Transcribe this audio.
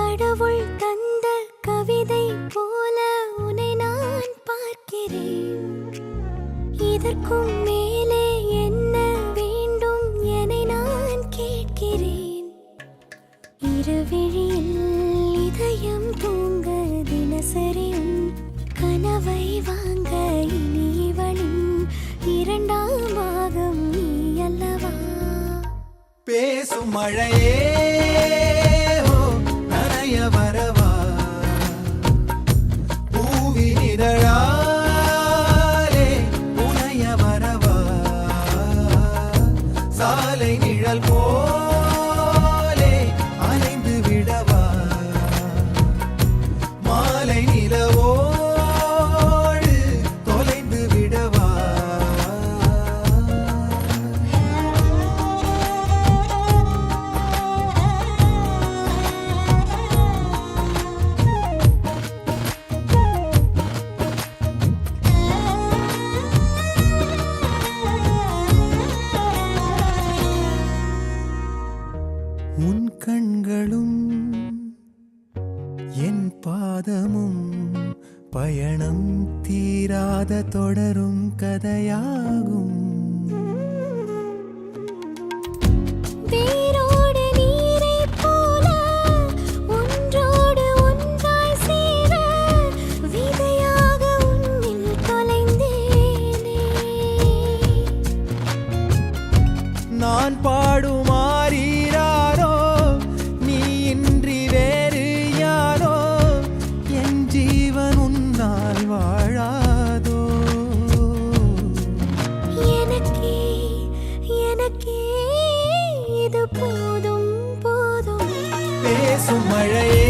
கடவுள் தந்த கவிதை போல உன்னை நான் பார்க்கிறேன். இதற்கும் மேலே என்ன வேண்டும் என நான் கேட்கிறேன். இருவிழியில் இதயம் தூங்க தினசரியும் கனவை வாங்க இனி இவளின் இரண்டாம் பாகம் நீ அல்லவா? பேசும் மழையே நனைய வரவா, பூவின் இதழாலே புனைய வரவா, சாலை நிழல் போலே அலைந்து விடவா, மாலை நிலவோடு தொலைந்து விடவா. உன் கண்களும் என் பாதமும் பயணம் தீராத தொடரும் கதையாகும். வேரோடு நீரைப் போல ஒன்றோடு ஒன்றாய் சேர விதையாக உன்னில் தொலைந்தேனே. நான் பாடுமாறீராரோ நீ இன்றி வேறு யாரோ, என் ஜீவன் உன்னால் வாழாதோ. எனக்கே எனக்கே இது போதும் போதும். பேசும் மழையே